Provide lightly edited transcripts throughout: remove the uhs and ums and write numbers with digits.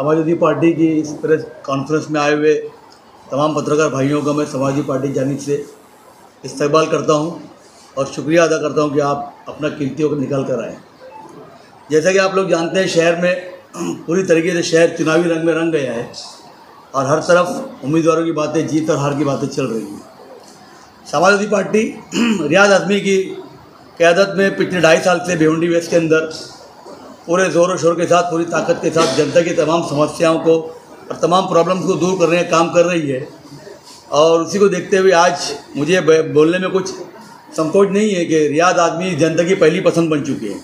Samajwadi party की इस press conference में आए हुए तमाम पत्रकार भाइयों का मैं समाजवादी पार्टी की जानिब से इस्तकबाल करता हूं और शुक्रिया अदा करता हूं कि आप अपना कीमती वक्त निकाल कर आए। जैसा कि आप लोग जानते हैं, शहर में पूरी तरीके से शहर चुनावी रंग में रंग गया है और हर तरफ उम्मीदवारों की बातें, जीत और हार की बातें चल रही हैं। समाजवादी पार्टी रियाज आज़मी की क़यादत में पिछले 2.5 साल से भिवंडी वेस्ट के अंदर पूरे ज़ोर शोर के साथ, पूरी ताकत के साथ जनता की तमाम समस्याओं को और तमाम प्रॉब्लम्स को दूर करने का काम कर रही है। और उसी को देखते हुए आज मुझे बोलने में कुछ संकोच नहीं है कि रियाज आज़मी जनता की पहली पसंद बन चुकी है।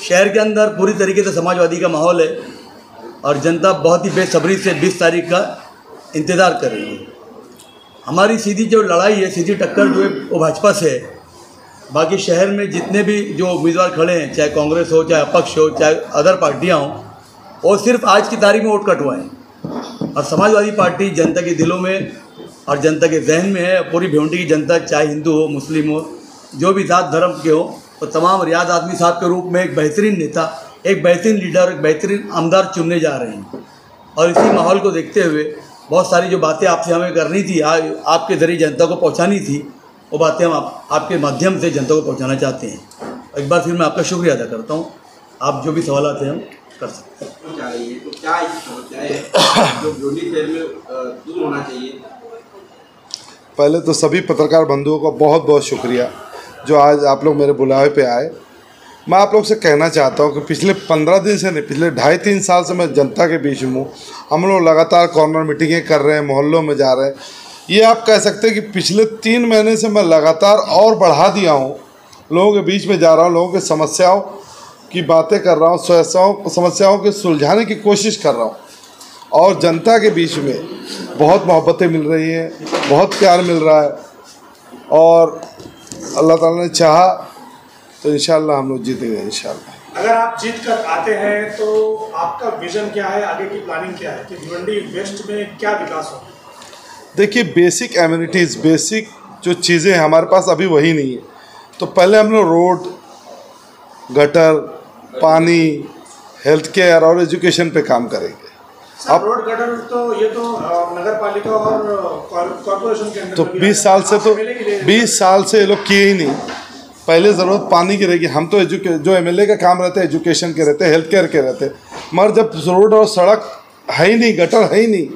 शहर के अंदर पूरी तरीके से समाजवादी का माहौल है और जनता बहुत ही बेसब्री से 20 तारीख का इंतज़ार कर रही है। हमारी सीधी जो लड़ाई है, सीधी टक्कर जो है वो भाजपा से है। बाकी शहर में जितने भी जो उम्मीदवार खड़े हैं, चाहे कांग्रेस हो, चाहे अपक्ष हो, चाहे अदर पार्टियां हों, वो सिर्फ आज की तारीख में वोट कटवाएं। और समाजवादी पार्टी जनता के दिलों में और जनता के जहन में है। पूरी भिवंडी की जनता, चाहे हिंदू हो, मुस्लिम हो, जो भी जात धर्म के हो, तो तमाम रियाज आज़मी साहब के रूप में एक बेहतरीन नेता, एक बेहतरीन लीडर, एक बेहतरीन आमदार चुनने जा रहे हैं। और इसी माहौल को देखते हुए बहुत सारी जो बातें आपसे हमें करनी थी, आपके ज़रिए जनता को पहुँचानी थी, वो बातें हम आपके माध्यम से जनता को पहुंचाना चाहते हैं। एक बार फिर मैं आपका शुक्रिया अदा करता हूं। आप जो भी सवाल हैं हम कर सकते हैं। तो क्या समस्या है जो भिवंडी शहर में दूर होना चाहिए? पहले तो सभी पत्रकार बंधुओं का बहुत बहुत शुक्रिया जो आज आप लोग मेरे बुलावे पे आए। मैं आप लोग से कहना चाहता हूं कि पिछले 15 दिन से नहीं, पिछले 2.5-3 साल से मैं जनता के बीच में हूँ। हम लोग लगातार कॉर्नर मीटिंगें कर रहे हैं, मोहल्लों में जा रहे हैं। ये आप कह सकते हैं कि पिछले 3 महीने से मैं लगातार और बढ़ा दिया हूँ, लोगों के बीच में जा रहा हूँ, लोगों की समस्याओं की बातें कर रहा हूँ, समस्याओं के सुलझाने की कोशिश कर रहा हूँ। और जनता के बीच में बहुत मोहब्बतें मिल रही हैं, बहुत प्यार मिल रहा है और अल्लाह ताला ने चाहा तो इंशाल्लाह हम लोग जीतेंगे इंशाल्लाह। अगर आप जीत कर आते हैं तो आपका विजन क्या है, आगे की प्लानिंग क्या है कि भिवंडी वेस्ट में क्या विकास हो? देखिए, बेसिक एमिनिटीज़, बेसिक जो चीज़ें हैं हमारे पास अभी वही नहीं है। तो पहले हम लोग रोड, गटर, पानी, हेल्थ केयर और एजुकेशन पे काम करेंगे। अब रोड गटर तो ये तो नगर पालिका और कॉर्पोरेशन के अंदर तो 20 साल से ये लोग किए ही नहीं। पहले ज़रूरत पानी की रहेगी। हम तो जो एमएलए का काम रहते हैं एजुकेशन के रहते हैं, हेल्थ केयर के रहते हैं, मगर जब रोड और सड़क है ही नहीं, गटर है ही नहीं,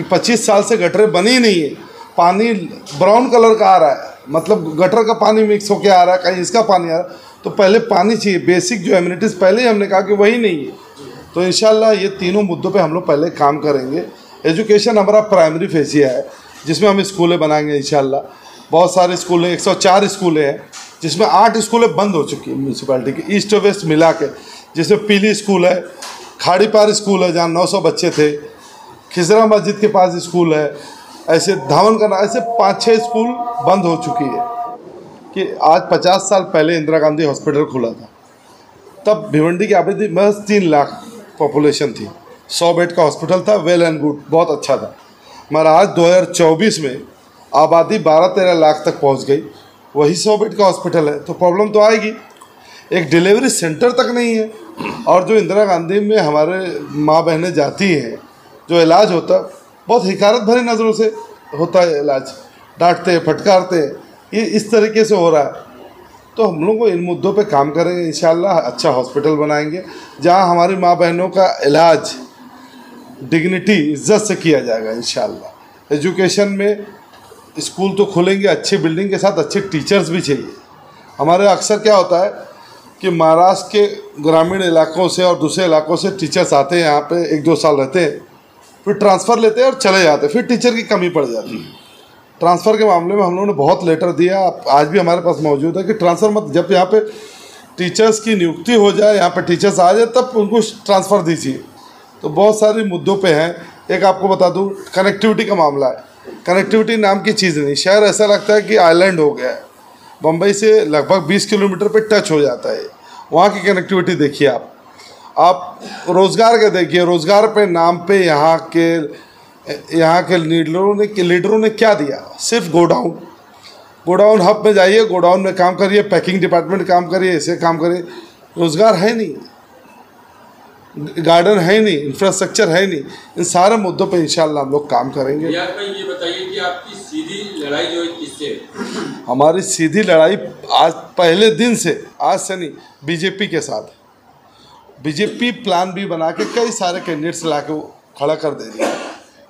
25 साल से गटरें बनी नहीं है, पानी ब्राउन कलर का आ रहा है, मतलब गटर का पानी मिक्स होकर आ रहा है, कहीं इसका पानी आ रहा है। तो पहले पानी चाहिए, बेसिक जो एमिनिटीज़ पहले ही हमने कहा कि वही नहीं है। तो इंशाल्लाह ये तीनों मुद्दों पे हम लोग पहले काम करेंगे। एजुकेशन हमारा प्राइमरी फेसिया है जिसमें हम स्कूलें बनाएंगे इंशाल्लाह। बहुत सारे स्कूलें, 104 स्कूलें हैं जिसमें 8 स्कूलें बंद हो चुकी हैं म्यूनसिपैलिटी की, ईस्ट और वेस्ट मिला के, जिसमें पीली स्कूल है, खाड़ी पार स्कूल है जहाँ 900 बच्चे थे, खिजरा मस्जिद के पास स्कूल है, ऐसे धावन करना, ऐसे 5-6 स्कूल बंद हो चुकी है। कि आज 50 साल पहले इंदिरा गांधी हॉस्पिटल खुला था, तब भिवंडी की आबादी महज 3 लाख पॉपुलेशन थी, 100 बेड का हॉस्पिटल था, वेल एंड गुड, बहुत अच्छा था। मगर आज 2024 में आबादी 12-13 लाख तक पहुंच गई, वही 100 बेड का हॉस्पिटल है। तो प्रॉब्लम तो आएगी। एक डिलीवरी सेंटर तक नहीं है। और जो इंदिरा गांधी में हमारे माँ बहनें जाती हैं, जो इलाज होता बहुत हिकारत भरी नज़रों से होता है इलाज, डांटते फटकारते, ये इस तरीके से हो रहा है। तो हम लोग को इन मुद्दों पे काम करेंगे इंशाल्लाह। अच्छा हॉस्पिटल बनाएंगे जहां हमारी माँ बहनों का इलाज डिग्निटी, इज्जत से किया जाएगा इंशाल्लाह। एजुकेशन में स्कूल तो खुलेंगे, अच्छी बिल्डिंग के साथ अच्छे टीचर्स भी चाहिए। हमारे अक्सर क्या होता है कि महाराष्ट्र के ग्रामीण इलाकों से और दूसरे इलाकों से टीचर्स आते हैं यहाँ पे, 1-2 साल रहते हैं, फिर ट्रांसफ़र लेते हैं और चले जाते हैं, फिर टीचर की कमी पड़ जाती है। ट्रांसफ़र के मामले में हम लोगों ने बहुत लेटर दिया, आज भी हमारे पास मौजूद है कि ट्रांसफ़र मत, जब यहाँ पे टीचर्स की नियुक्ति हो जाए, यहाँ पे टीचर्स आ जाए, तब उनको ट्रांसफ़र दीजिए। तो बहुत सारे मुद्दों पे हैं। एक आपको बता दूँ, कनेक्टिविटी का मामला है। कनेक्टिविटी नाम की चीज़ नहीं, शहर ऐसा लगता है कि आइलैंड हो गया है। बम्बई से लगभग 20 किलोमीटर पे टच हो जाता है। वहाँ की कनेक्टिविटी देखिए आप रोज़गार के देखिए, रोज़गार पे नाम पे यहाँ के लीडरों ने क्या दिया? सिर्फ गोडाउन हब में जाइए, गोडाउन में काम करिए, पैकिंग डिपार्टमेंट काम करिए, ऐसे काम करिए, रोज़गार है नहीं। गार्डन है नहीं, इंफ्रास्ट्रक्चर है नहीं। इन सारे मुद्दों पे इंशाल्लाह हम लोग काम करेंगे। रियाज भाई ये बताइए कि आपकी सीधी लड़ाई जो है किससे? हमारी सीधी लड़ाई आज पहले दिन से, आज से नहीं, बीजेपी के साथ। बीजेपी प्लान भी बना के कई सारे कैंडिडेट्स ला के खड़ा कर दे रही है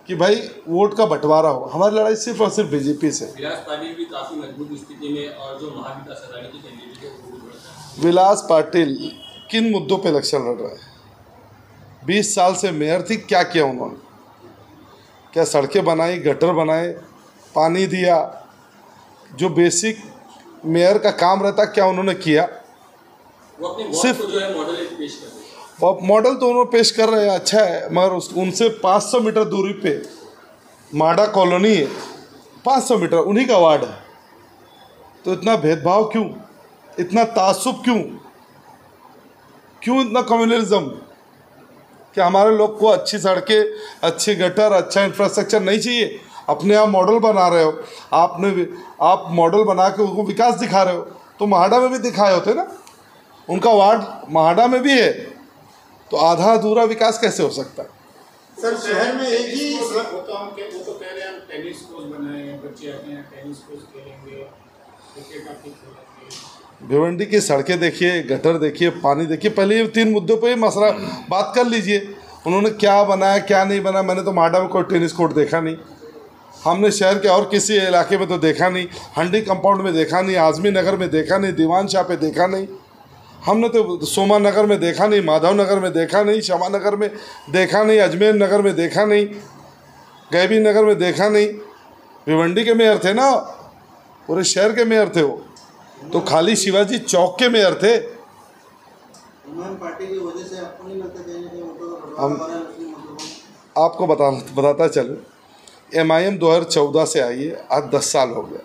कि भाई वोट का बंटवारा हो। हमारी लड़ाई सिर्फ और सिर्फ बीजेपी से। विलास पाटिल भी काफी मजबूत स्थिति में और जो महाविकास अघाड़ी के कैंडिडेट है वो भी बढ़ता है। विलास पाटिल किन मुद्दों पे इलेक्शन लड़ रहे हैं? 20 साल से मेयर थी, क्या किया उन्होंने? क्या सड़कें बनाई, गटर बनाए, पानी दिया? जो बेसिक मेयर का काम रहता क्या उन्होंने किया? वो अपने सिर्फ को जो है मॉडल पेश कर रहे हैं। मॉडल तो उन्होंने पेश कर रहे हैं, अच्छा है, मगर उनसे 500 मीटर दूरी पे माडा कॉलोनी है, 500 मीटर उन्हीं का वार्ड है। तो इतना भेदभाव क्यों, इतना तासुब क्यों, क्यों इतना कम्युनलिज्म? क्या हमारे लोग को अच्छी सड़कें, अच्छी गटर, अच्छा इंफ्रास्ट्रक्चर नहीं चाहिए? अपने आप मॉडल बना रहे हो, आप मॉडल बना के उनको विकास दिखा रहे हो, तो महाड़ा में भी दिखाए होते ना। उनका वार्ड महाड़ा में भी है, तो आधा अधूरा विकास कैसे हो सकता है? सर शहर में एक ही वो तो कह रहे हैं हम टेनिस कोर्ट बनाए हैं, बच्चे आते हैं टेनिस कोर्ट खेलेंगे, क्रिकेट आके खेलेंगे। भिवंडी की सड़कें देखिए, गटर देखिए, पानी देखिए। पहले ये 3 मुद्दों पे ही मसला बात कर लीजिए। उन्होंने क्या बनाया, क्या नहीं बनाया। मैंने तो माडा में कोई टेनिस कोर्ट देखा नहीं, हमने शहर के और किसी इलाके में तो देखा नहीं, हंडी कंपाउंड में देखा नहीं, आज़मी नगर में देखा नहीं, दीवान शाह पे देखा नहीं, हमने तो सोमा नगर में देखा नहीं, माधव नगर में देखा नहीं, शमा नगर में देखा नहीं, अजमेर नगर में देखा नहीं, गैबी नगर में देखा नहीं। भिवंडी के मेयर थे ना, पूरे शहर के मेयर थे वो, तो खाली शिवाजी चौक के मेयर थे। पार्टी की वजह से आपको नहीं लगता हम आपको बताता चलूँ, MIM 2014 से आई है, आज 10 साल हो गया।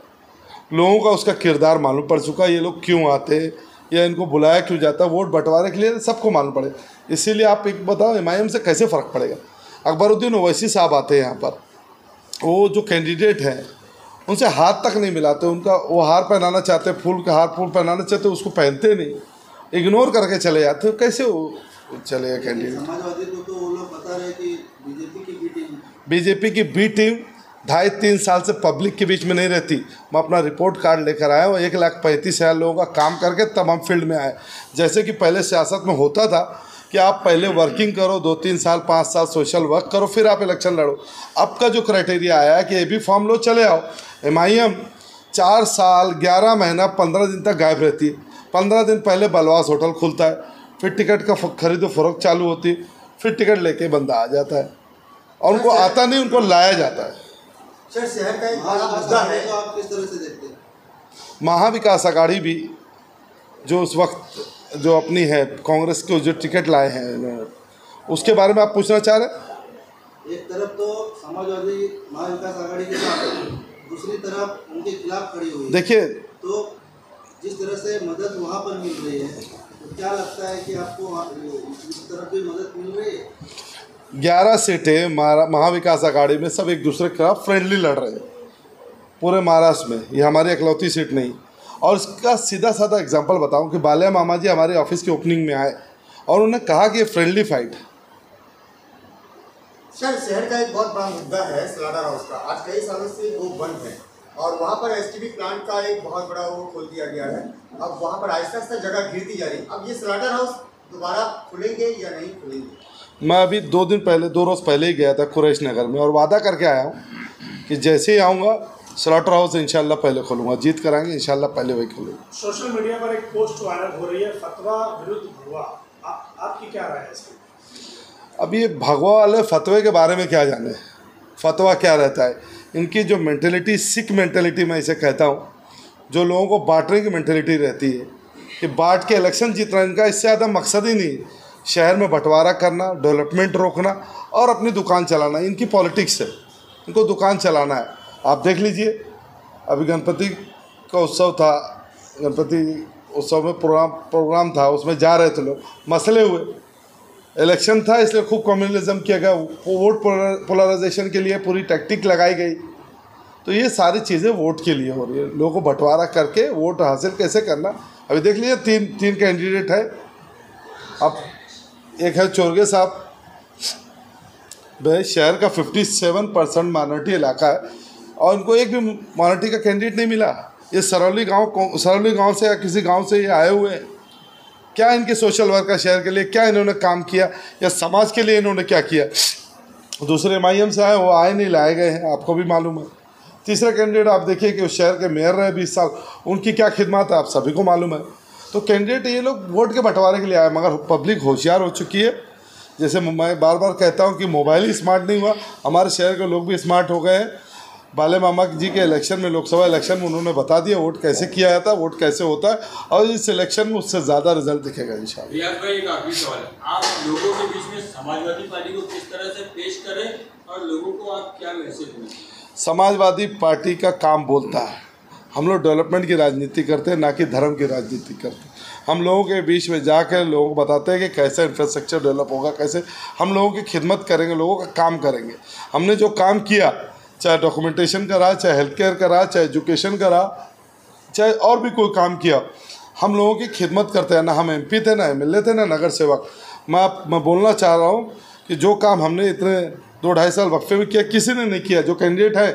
लोगों का उसका किरदार मालूम पड़ चुका है, ये लोग क्यों आते हैं या इनको बुलाया क्यों जाता है, वोट बंटवारे के लिए सबको मालूम पड़े। इसीलिए आप एक बताओ MIM से कैसे फ़र्क पड़ेगा? अकबरुद्दीन ओवैसी साहब आते हैं यहाँ पर, वो जो कैंडिडेट हैं उनसे हाथ तक नहीं मिलाते, उनका वो हार पहनाना चाहते, फूल का हार फूल पहनाना चाहते, उसको पहनते नहीं, इग्नोर करके चले जाते हो। कैसे वो चलेगा कैंडिडेट? समाजवादी को तो वो लोग बता रहे कि बीजेपी की बी टीम 2.5-3 साल से पब्लिक के बीच में नहीं रहती। मैं अपना रिपोर्ट कार्ड लेकर आया हूँ, 1,35,000 लोगों का काम करके तब हम फील्ड में आए। जैसे कि पहले सियासत में होता था कि आप पहले वर्किंग करो, 2-3 साल 5 साल सोशल वर्क करो, फिर आप इलेक्शन लड़ो। अब का जो क्राइटेरिया आया है कि ये भी फॉर्म लो चले आओ। MIM 4 साल 11 महीना 15 दिन तक गायब रहती है। 15 दिन पहले बलवास होटल खुलता है, फिर टिकट का खरीदो फरोख्त चालू होती है, फिर टिकट लेके बंदा आ जाता है और उनको आता नहीं, उनको लाया जाता है। सर शहर का एक बड़ा मुद्दा है, तो आप किस तरह से देखते हैं? महाविकास अघाड़ी भी जो उस वक्त जो अपनी है कांग्रेस को जो टिकट लाए हैं, उसके बारे में आप पूछना चाह रहे हैं? एक तरफ तो समाजवादी महाविकास आघाड़ी के साथ, दूसरी तरफ उनके खिलाफ खड़ी हुई है। देखिए, तो जिस तरह से मदद वहाँ पर मिल रही है, तो क्या लगता है कि आपको इस तरफ भी मदद मिल रही है? 11 सीटें महाविकास अघाड़ी में सब एक दूसरे के खिलाफ फ्रेंडली लड़ रहे हैं पूरे महाराष्ट्र में। ये हमारी इकलौती सीट नहीं। और इसका सीधा साधा एग्जांपल बताऊं कि बालिया मामा जी हमारे ऑफिस की ओपनिंग में आए और उन्होंने कहा कि ये फ्रेंडली फाइट है। सर शहर का एक बहुत बड़ा मुद्दा है स्लाटर हाउस का। आज कई सालों से वो बंद है और वहाँ पर STB प्लांट का एक बहुत बड़ा वो खोल दिया गया है। अब वहाँ पर आहिस्ता आहिस्ता जगह गिरती जा रही है। अब ये स्लाटर हाउस दोबारा खुलेंगे या नहीं खुलेंगे? मैं अभी 2 रोज़ पहले ही गया था कुरैश नगर में और वादा करके आया हूँ कि जैसे ही आऊँगा स्लाटर हाउस इंशाल्लाह पहले खोलूँगा। जीत कराएंगे इंशाल्लाह पहले वही खोलूँगा। सोशल मीडिया पर एक पोस्ट वायरल हो रही है, फतवा विरुद्ध भगवा, आपकी क्या राय है इसकी? अब ये भगवा वाले फतवे के बारे में क्या जाने, फतवा क्या रहता है। इनकी जो मेंटेलिटी सिख मेंटेलिटी मैं इसे कहता हूँ, जो लोगों को बांटने की मेंटेलिटी रहती है कि बांट के इलेक्शन जीतना, इनका इससे ज़्यादा मकसद ही नहीं। शहर में बंटवारा करना, डेवलपमेंट रोकना और अपनी दुकान चलाना, इनकी पॉलिटिक्स है। इनको दुकान चलाना है। आप देख लीजिए, अभी गणपति का उत्सव था, गणपति उत्सव में प्रोग्राम था, उसमें जा रहे थे लोग, मसले हुए, इलेक्शन था इसलिए खूब कम्युनलिज्म किया गया, वोट पोलराइजेशन के लिए पूरी टैक्टिक लगाई गई। तो ये सारी चीज़ें वोट के लिए हो रही है। लोगों को बंटवारा करके वोट हासिल कैसे करना, अभी देख लीजिए तीन कैंडिडेट है। अब एक है चोरगे साहब, वह शहर का 57% माइनॉरिटी इलाका है और उनको एक भी माइनॉरिटी का कैंडिडेट नहीं मिला। ये सरौली गांव से या किसी गांव से ये आए हुए हैं। क्या इनके सोशल वर्क का शहर के लिए क्या इन्होंने काम किया या समाज के लिए इन्होंने क्या किया? दूसरे MIM से आए, वो आए नहीं, लाए गए हैं, आपको भी मालूम है। तीसरा कैंडिडेट आप देखिए कि उस शहर के मेयर रहे 20 साल, उनकी क्या खिदमत है आप सभी को मालूम है। तो कैंडिडेट ये लोग वोट के बंटवारे के लिए आए, मगर पब्लिक होशियार हो चुकी है। जैसे मैं बार बार कहता हूँ कि मोबाइल ही स्मार्ट नहीं हुआ, हमारे शहर के लोग भी स्मार्ट हो गए हैं। बाले मामा जी के इलेक्शन में, लोकसभा इलेक्शन में उन्होंने बता दिया वोट कैसे किया जाता है, वोट कैसे होता है, और इस इलेक्शन में उससे ज़्यादा रिजल्ट दिखेगा इंशाल्लाह। रियाज भाई, एक आखिरी सवाल है, आप लोगों के बीच में समाजवादी पार्टी को किस तरह से पेश करें और लोगों को आप क्या मैसेज दें? समाजवादी पार्टी का काम बोलता है, हम लोग डेवलपमेंट की राजनीति करते हैं, ना कि धर्म की राजनीति करते हैं। हम लोगों के बीच में जाकर लोगों को बताते हैं कि कैसे इंफ्रास्ट्रक्चर डेवलप होगा, कैसे हम लोगों की खिदमत करेंगे, लोगों का काम करेंगे। हमने जो काम किया, चाहे डॉक्यूमेंटेशन करा, चाहे हेल्थ केयर करा, चाहे एजुकेशन करा, चाहे और भी कोई काम किया, हम लोगों की खिदमत करते हैं। ना हम MP थे, ना MLA थे, ना नगर सेवक। मैं बोलना चाह रहा हूँ कि जो काम हमने इतने 2-2.5 साल वक्फे में किया, किसी ने नहीं किया। जो कैंडिडेट है,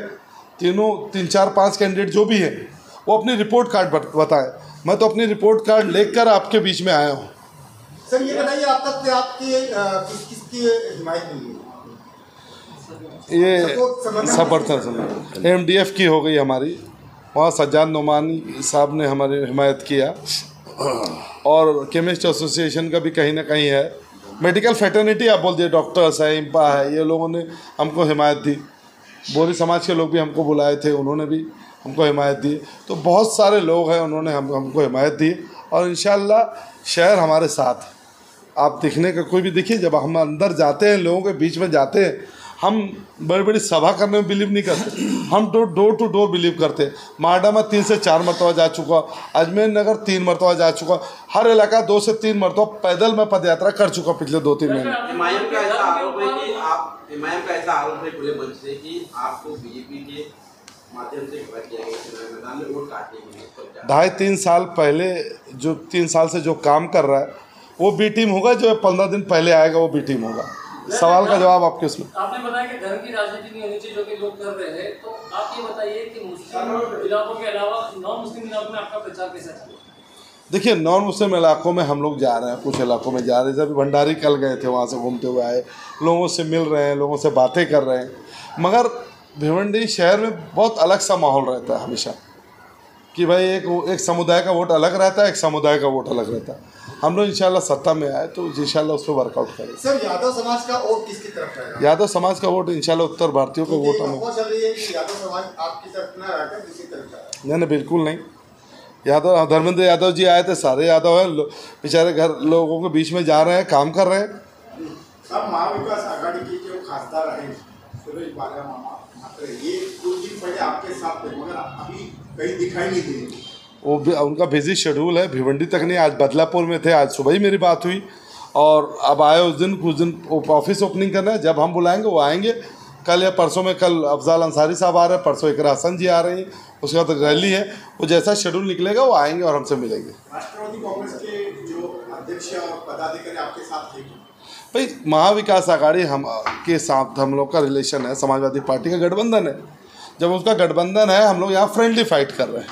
3, 4, 5 कैंडिडेट जो भी हैं, वो अपनी रिपोर्ट कार्ड बताएं। मैं तो अपनी रिपोर्ट कार्ड लेकर आपके बीच में आया हूँ। सर ये बताइए, आप तक आपकी किसकी हिमायत मिली है? ये समर्थन MDF की हो गई हमारी, वहाँ सज्जाद नोमानी साहब ने हमारी हिमायत किया, और केमिस्ट एसोसिएशन का भी कहीं ना कहीं है। मेडिकल फ्रेटर्निटी आप बोल दिए, डॉक्टर्स है, IMPA है, ये लोगों ने हमको हिमायत दी। बोरी समाज के लोग भी हमको बुलाए थे, उन्होंने भी हमको हिमायत दी। तो बहुत सारे लोग हैं, उन्होंने हमको हिमायत दी, और इंशाल्लाह शहर हमारे साथ है। आप दिखने का कोई भी देखिए, जब हम अंदर जाते हैं, लोगों के बीच में जाते हैं, हम बड़ी बड़ी सभा करने में बिलीव नहीं करते, हम डोर टू डोर बिलीव करते हैं। माडा में 3 से 4 मरतबा जा चुका, अजमेर नगर 3 मरतबा जा चुका, हर इलाका 2 से 3 मरतबा पैदल में पदयात्रा कर चुका पिछले 2-3 महीने। MIM का ऐसा आरोप है कि MIM का ऐसा आरोप है खुले मंच से कि आपको BJP के माध्यम से किया गया चुनाव मैदान में वोट काटने के लिए। 2.5-3 साल पहले जो 3 साल से जो काम कर रहा है, वो B टीम होगा। जो 15 दिन पहले आएगा, वो B टीम होगा। सवाल का जवाब आपके उसमें। आपने बताया कि धर्म की राजनीति नहीं होनी चाहिए, जो कि लोग कर रहे हैं, तो आप ये बताइए कि मुस्लिम इलाकों के अलावा नॉन मुस्लिम इलाकों में आपका प्रचार कैसा चल रहा है? देखिए, नॉन मुस्लिम इलाकों में हम लोग जा रहे हैं, कुछ इलाकों में जा रहे हैं। जब भंडारी कल गए थे, वहाँ से घूमते हुए आए, लोगों से मिल रहे हैं, लोगों से बातें कर रहे हैं। मगर भिवंडी शहर में बहुत अलग सा माहौल रहता है हमेशा, कि भाई एक समुदाय का वोट अलग रहता है, एक समुदाय का वोट अलग रहता है। हम लोग इंशाल्लाह सत्ता में आए तो इंशाल्लाह उस पर वर्कआउट करेंगे। सर, यादव समाज का वोट किसकी तरफ रहेगा? यादव समाज का वोट इंशाल्लाह उत्तर भारतीयों का वोट हम। चल रही है कि यादव समाज आपकी तरफ ना रहकर दूसरी तरफ जा रहा है? नहीं, बिल्कुल नहीं। यादव, धर्मेंद्र यादव जी आए थे, सारे यादव हैं, बेचारे घर लोगों के बीच में जा रहे हैं, काम कर रहे हैं। सब महाविकास आघाड़ी की जो खासदार है सुरेश बाला मामा, ये 2 दिन पहले आपके साथ थे, मगर अभी कहीं दिखाई नहीं दे। वो भी उनका बिजी शेड्यूल है, भिवंडी तक नहीं, आज बदलापुर में थे, आज सुबह ही मेरी बात हुई, और अब आए उस दिन, कुछ दिन ऑफिस ओपनिंग करना है। जब हम बुलाएंगे वो आएंगे, कल या परसों में, कल अफजाल अंसारी साहब आ रहे हैं, परसों इकरा हसन जी आ रही हैं, उसके बाद रैली है। वो जैसा शेड्यूल निकलेगा वो आएंगे और हमसे मिलेंगे। राष्ट्रवादी कांग्रेस के जो अध्यक्ष और पदाधिकारी आपके साथ थे? भाई, महाविकास आघाड़ी हम के साथ हम लोग का रिलेशन है, समाजवादी पार्टी का गठबंधन है। जब उसका गठबंधन है, हम लोग यहाँ फ्रेंडली फाइट कर रहे हैं,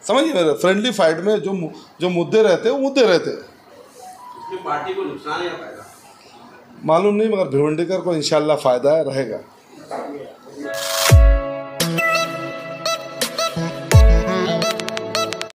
समझिए मेरे। फ्रेंडली फाइट में जो मुद्दे रहते हैं, वो मुद्दे रहते हैं। इसमें पार्टी को नुकसान या फायदा मालूम नहीं, मगर भिवंडीकर को इंशाल्लाह फ़ायदा रहेगा।